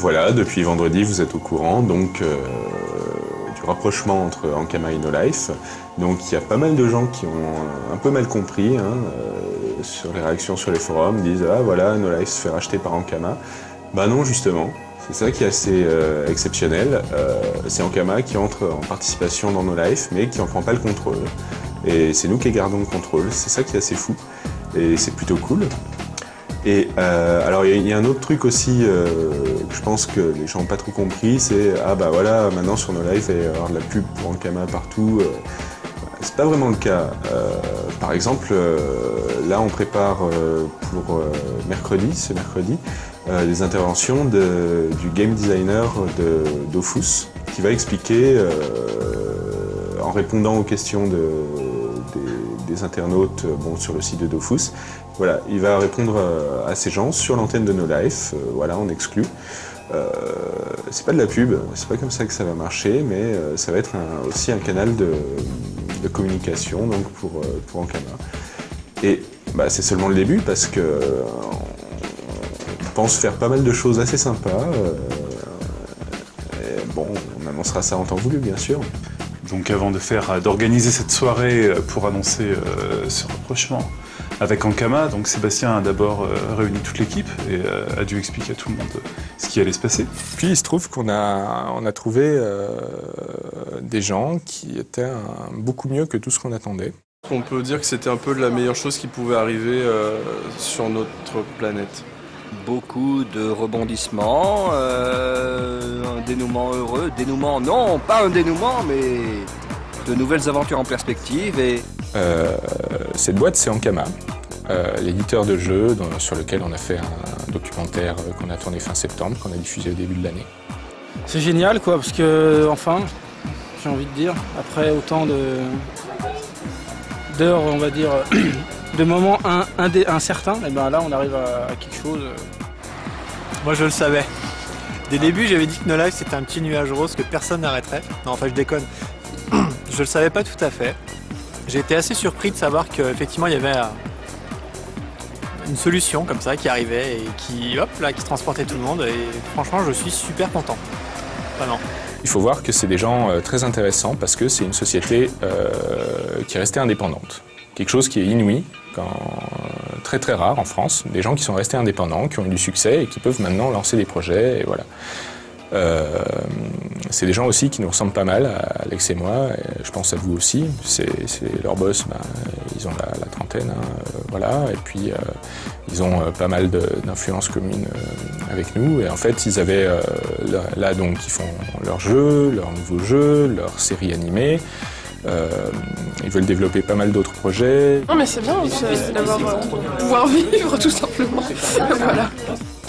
Voilà, depuis vendredi, vous êtes au courant donc du rapprochement entre Ankama et No Life. Donc il y a pas mal de gens qui ont un peu mal compris sur les réactions sur les forums, disent ah voilà, No Life se fait racheter par Ankama. Bah non, justement, c'est ça qui est assez exceptionnel. C'est Ankama qui entre en participation dans No Life, mais qui n'en prend pas le contrôle. Et c'est nous qui gardons le contrôle, c'est ça qui est assez fou. Et c'est plutôt cool. Et alors il y a un autre truc aussi que je pense que les gens n'ont pas trop compris, c'est ah bah voilà, maintenant sur No Life il va y avoir de la pub pour Ankama partout. C'est pas vraiment le cas. Par exemple, là on prépare pour mercredi, c'est mercredi, des interventions du game designer de Dofus qui va expliquer en répondant aux questions des internautes sur le site de Dofus. Voilà, il va répondre à ces gens sur l'antenne de No Life, voilà, en exclu. C'est pas de la pub, c'est pas comme ça que ça va marcher, mais ça va être aussi un canal de communication donc pour Ankama. Et bah, c'est seulement le début parce que on pense faire pas mal de choses assez sympas. Bon, on annoncera ça en temps voulu, bien sûr. Donc avant d'organiser cette soirée pour annoncer ce rapprochement avec Ankama, donc Sébastien a d'abord réuni toute l'équipe et a dû expliquer à tout le monde ce qui allait se passer. Puis il se trouve qu'on a trouvé des gens qui étaient beaucoup mieux que tout ce qu'on attendait. On peut dire que c'était un peu la meilleure chose qui pouvait arriver sur notre planète. Beaucoup de rebondissements, un dénouement heureux, non, pas un dénouement, mais de nouvelles aventures en perspective. Et cette boîte, c'est Ankama, l'éditeur de jeux sur lequel on a fait un documentaire qu'on a tourné fin septembre, qu'on a diffusé au début de l'année. C'est génial quoi, parce que enfin, j'ai envie de dire, après autant d'heures, on va dire, de moments incertains, et ben là on arrive à quelque chose. Moi je le savais. Dès le début j'avais dit que No Life c'était un petit nuage rose que personne n'arrêterait. Non enfin je déconne. Je le savais pas tout à fait. J'ai été assez surpris de savoir qu'effectivement il y avait une solution comme ça qui arrivait et qui transportait tout le monde et franchement je suis super content. Vraiment. Il faut voir que c'est des gens très intéressants parce que c'est une société qui est restée indépendante. Quelque chose qui est inouï, très très rare en France. Des gens qui sont restés indépendants, qui ont eu du succès et qui peuvent maintenant lancer des projets. Et voilà. C'est des gens aussi qui nous ressemblent pas mal, Alex et moi, et je pense à vous aussi. C'est leurs boss, ils ont la trentaine, voilà, et puis ils ont pas mal d'influences communes avec nous. Et en fait, ils avaient là donc ils font leurs jeux, leurs nouveaux jeux, leurs séries animées. Ils veulent développer pas mal d'autres projets. Non mais c'est bien d'avoir pouvoir vivre tout simplement. Voilà.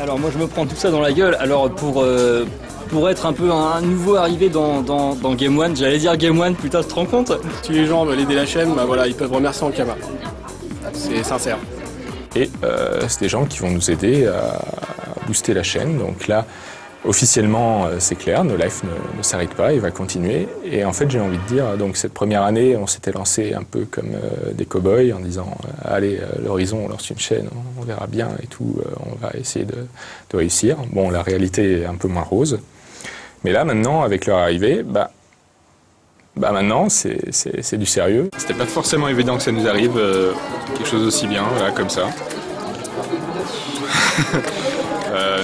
Alors moi je me prends tout ça dans la gueule. Alors pour être un peu un nouveau arrivé dans Game One, j'allais dire Game One, putain tu te rends compte? Si les gens veulent aider la chaîne, bah voilà, ils peuvent remercier Ankama. C'est sincère. Et c'est des gens qui vont nous aider à booster la chaîne. Donc là, officiellement, c'est clair, No Life ne s'arrête pas, il va continuer. Et en fait, j'ai envie de dire, donc cette première année, on s'était lancé un peu comme des cow-boys en disant allez, l'horizon, on lance une chaîne, on verra bien et tout, on va essayer de réussir. Bon, la réalité est un peu moins rose. Mais là, maintenant, avec leur arrivée, maintenant, c'est du sérieux. C'était pas forcément évident que ça nous arrive, quelque chose aussi bien, là, comme ça.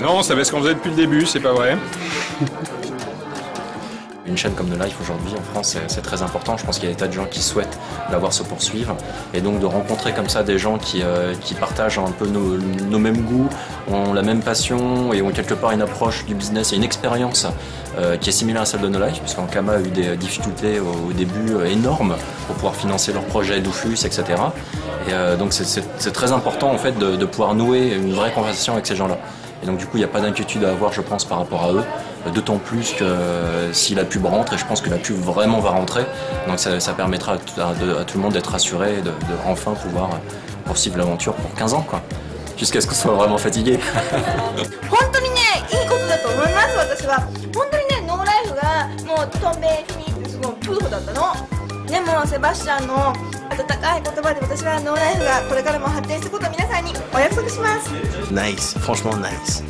Non, on savait ce qu'on faisait depuis le début, c'est pas vrai. Une chaîne comme No Life aujourd'hui en France, c'est très important. Je pense qu'il y a des tas de gens qui souhaitent la voir se poursuivre. Et donc de rencontrer comme ça des gens qui partagent un peu nos mêmes goûts, ont la même passion et ont quelque part une approche du business et une expérience qui est similaire à celle de No Life, puisqu'Ankama a eu des difficultés au début énormes pour pouvoir financer leurs projets Dofus, etc. Et donc c'est très important en fait de pouvoir nouer une vraie conversation avec ces gens-là. Et donc du coup il n'y a pas d'inquiétude à avoir je pense par rapport à eux, d'autant plus que si la pub rentre, et je pense que la pub vraiment va rentrer, donc ça permettra à tout le monde d'être rassuré et de enfin pouvoir poursuivre l'aventure pour 15 ans quoi, jusqu'à ce qu'on soit vraiment fatigué. 本当にね、いいことだと思います。私は本当にね、ノーライフがもうトンベフィニってすごいプーフだったの。でもセバスチャンの温かい言葉で私はノーライフがこれからも発展することを皆さんにお約束します。Nice, franchement nice.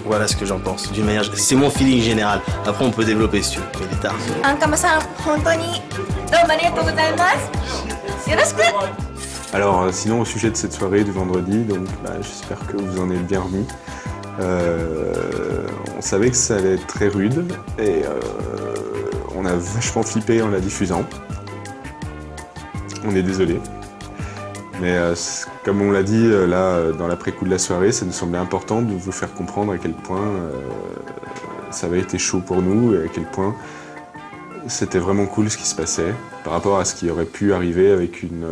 Voilà ce que j'en pense. D'une manière, c'est mon feeling général. Après, on peut développer si tu veux, mais il est tard. Ankama-san, 本当にどうもありがとうございます。よろしく。 Alors sinon au sujet de cette soirée du vendredi, donc j'espère que vous en êtes bien remis. On savait que ça allait être très rude et on a vachement flippé en la diffusant. On est désolé. Mais comme on l'a dit là dans l'après-coup de la soirée, ça nous semblait important de vous faire comprendre à quel point ça avait été chaud pour nous et à quel point c'était vraiment cool ce qui se passait par rapport à ce qui aurait pu arriver avec une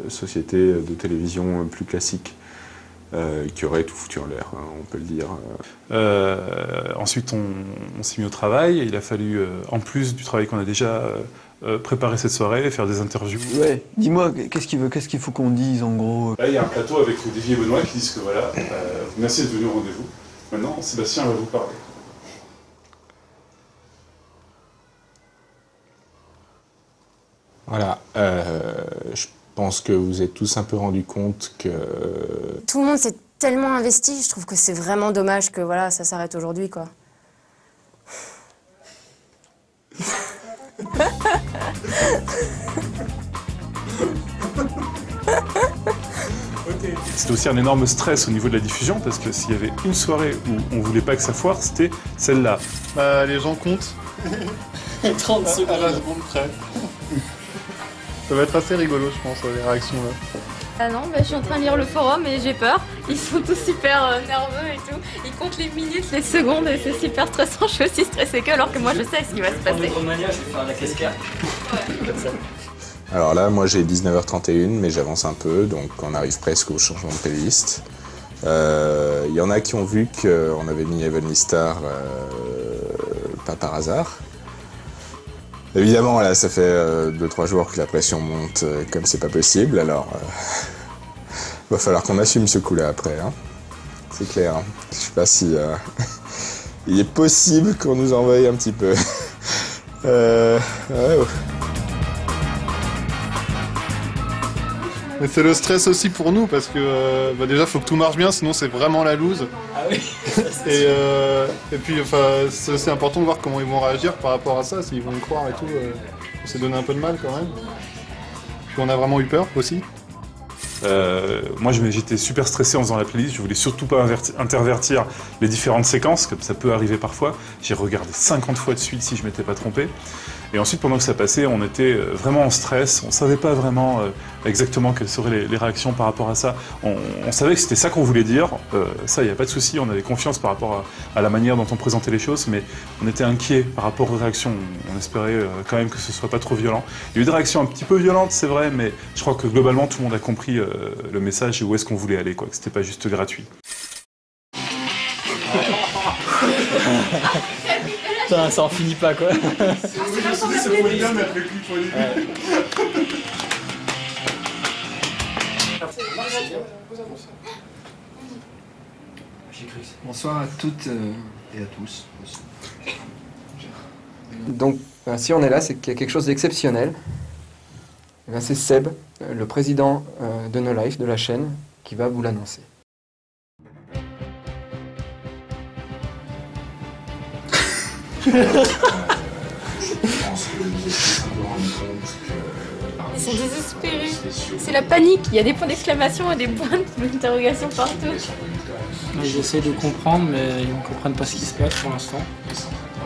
société de télévision plus classique qui aurait tout foutu en l'air, hein, on peut le dire. Ensuite, on s'est mis au travail. Il a fallu, en plus du travail qu'on a déjà préparé cette soirée, faire des interviews. Ouais, dis-moi, qu'est-ce qu'il faut qu'on dise en gros? Là, il y a un plateau avec Davy et Benoît qui disent que voilà, merci d'être venu au rendez-vous. Maintenant, Sébastien va vous parler. Voilà, je pense que vous êtes tous un peu rendus compte que... Tout le monde s'est tellement investi, je trouve que c'est vraiment dommage que voilà, ça s'arrête aujourd'hui, quoi. C'était aussi un énorme stress au niveau de la diffusion parce que s'il y avait une soirée où on voulait pas que ça foire, c'était celle-là. Les gens comptent. 30 secondes. À la seconde près. Ça va être assez rigolo, je pense, les réactions là. Ah non, je suis en train de lire le forum et j'ai peur. Ils sont tous super nerveux et tout. Ils comptent les minutes, les secondes et c'est super stressant. Je suis aussi stressée qu'eux alors que moi je sais ce qui va se passer. Je vais faire la cascade. Alors là, moi j'ai 19h31, mais j'avance un peu, donc on arrive presque au changement de playlist. Il y en a qui ont vu qu'on avait mis Heavenly Star pas par hasard. Évidemment, là, ça fait 2-3 jours que la pression monte comme c'est pas possible, alors va falloir qu'on assume ce coup-là après, hein. C'est clair. Hein. Je sais pas si il est possible qu'on nous envoie un petit peu. Ouais. Mais c'est le stress aussi pour nous parce que déjà faut que tout marche bien, sinon c'est vraiment la loose. Ah oui. Et puis c'est aussi important de voir comment ils vont réagir par rapport à ça, s'ils vont y croire et tout. On s'est donné un peu de mal quand même. Puis on a vraiment eu peur aussi. Moi j'étais super stressé en faisant la playlist, je voulais surtout pas intervertir les différentes séquences, comme ça peut arriver parfois. J'ai regardé 50 fois de suite si je m'étais pas trompé. Et ensuite, pendant que ça passait, on était vraiment en stress, on savait pas vraiment exactement quelles seraient les réactions par rapport à ça. On savait que c'était ça qu'on voulait dire, ça, il n'y a pas de souci, on avait confiance par rapport à la manière dont on présentait les choses, mais on était inquiet par rapport aux réactions. On espérait quand même que ce soit pas trop violent. Il y a eu des réactions un petit peu violentes, c'est vrai, mais je crois que globalement, tout le monde a compris le message et où est-ce qu'on voulait aller, quoi, que c'était pas juste gratuit. Putain, ça en finit pas quoi. Bonsoir à toutes et à tous. Donc, si on est là, c'est qu'il y a quelque chose d'exceptionnel. C'est Seb, le président de No Life, de la chaîne, qui va vous l'annoncer. Ils sont désespérés. C'est la panique. Il y a des points d'exclamation et des points d'interrogation partout. J'essaie de comprendre, mais ils ne comprennent pas ce qui se passe pour l'instant.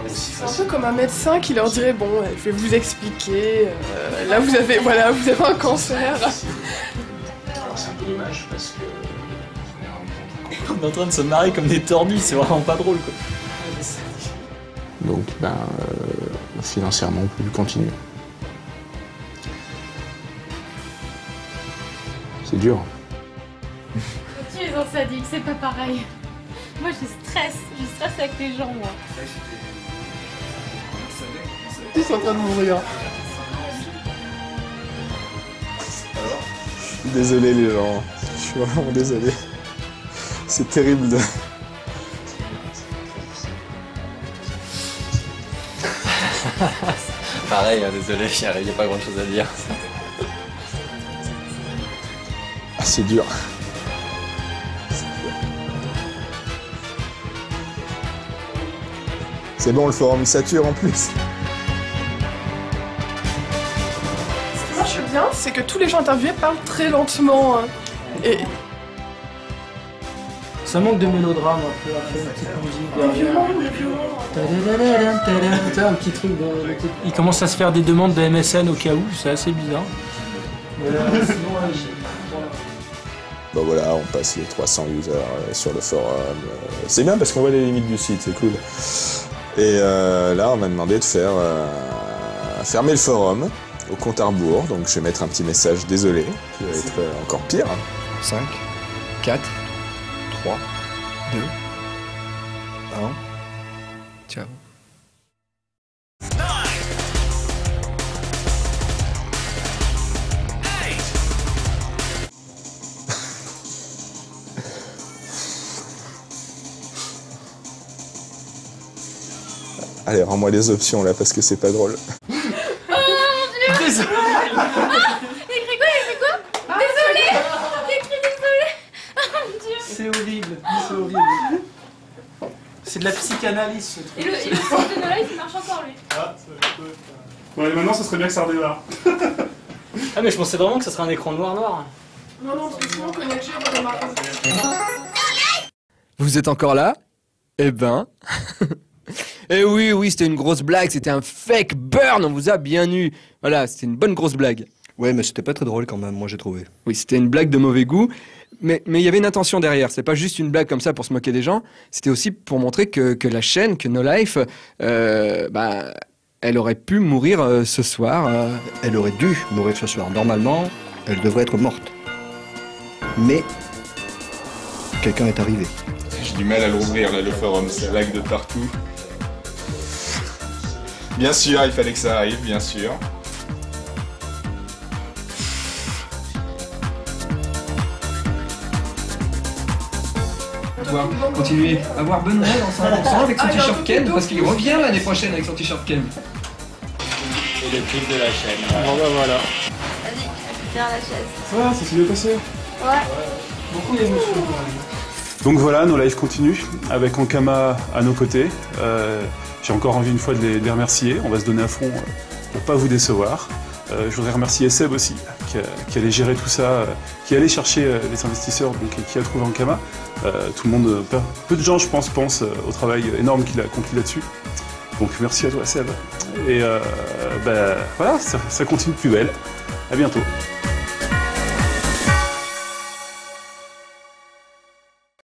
C'est un peu comme un médecin qui leur dirait bon, je vais vous expliquer. Là, vous avez un cancer. Alors c'est un peu dommage parce que on est en train de se marrer comme des tordus, c'est vraiment pas drôle quoi. Donc, financièrement, on peut plus continuer. C'est dur. Tu es en sadique, c'est pas pareil. Moi, je stresse avec les gens, moi. Ils sont en train de mourir. Je suis désolé, les gens. Je suis vraiment désolé. C'est terrible de... Pareil, désolé, il n'y a pas grand chose à dire. Ah, c'est dur. C'est bon, le forum il sature en plus. Ce qui marche bien, c'est que tous les gens interviewés parlent très lentement. Hein. Et Ça manque de mélodrame un peu, après une petite musique derrière. Un petit truc de... Il commence à se faire des demandes de MSN au cas où, c'est assez bizarre. Bon voilà, on passe les 300 users sur le forum. C'est bien parce qu'on voit les limites du site, c'est cool. Et là, on m'a demandé de faire fermer le forum au compte à rebours. Donc je vais mettre un petit message désolé, qui va être encore pire. 5, 4, 3, 2, 1. Ciao. Allez, rends-moi les options là parce que c'est pas drôle. Oh mon dieu! Désolé! Ah! Il écrit quoi? Désolé! Il écrit désolé! Oh mon dieu! C'est horrible, c'est horrible. C'est de la psychanalyse ce truc. Et le site de No Life, il marche encore lui. Ah, ça va être... Bon, et maintenant, ça serait bien que ça redémarre. Ah mais je pensais vraiment que ça serait un écran noir. Non, parce que sinon, Connect va démarrer. Vous êtes encore là? Eh ben... Eh oui, c'était une grosse blague, c'était un fake burn, on vous a bien eu. Voilà, c'était une bonne grosse blague. Ouais, mais c'était pas très drôle quand même, moi j'ai trouvé. Oui, c'était une blague de mauvais goût, mais il y avait une intention derrière. C'est pas juste une blague comme ça pour se moquer des gens, c'était aussi pour montrer que la chaîne, que No Life, elle aurait pu mourir ce soir. Elle aurait dû mourir ce soir. Normalement, elle devrait être morte. Mais quelqu'un est arrivé. J'ai du mal à l'ouvrir là, le forum, ça lag de partout. Bien sûr, il fallait que ça arrive, bien sûr. On doit continuer à voir Benoît dans 100% avec son t-shirt Ken, parce qu'il revient l'année prochaine avec son t-shirt Ken. Et le clip de la chaîne. Bon bah voilà. Vas-y, viens à la chaise. Ah, ça s'est bien passé. Ouais. Beaucoup d'émotions. Donc voilà, No Life continue, avec Ankama à nos côtés. J'ai encore envie une fois de les remercier. On va se donner à fond pour pas vous décevoir. Je voudrais remercier Seb aussi, qui allait gérer tout ça, qui allait chercher les investisseurs, donc, et qui a trouvé Ankama. Tout le monde, peu de gens je pense, pensent au travail énorme qu'il a accompli là-dessus. Donc merci à toi Seb. Et voilà, ça continue de plus belle. À bientôt.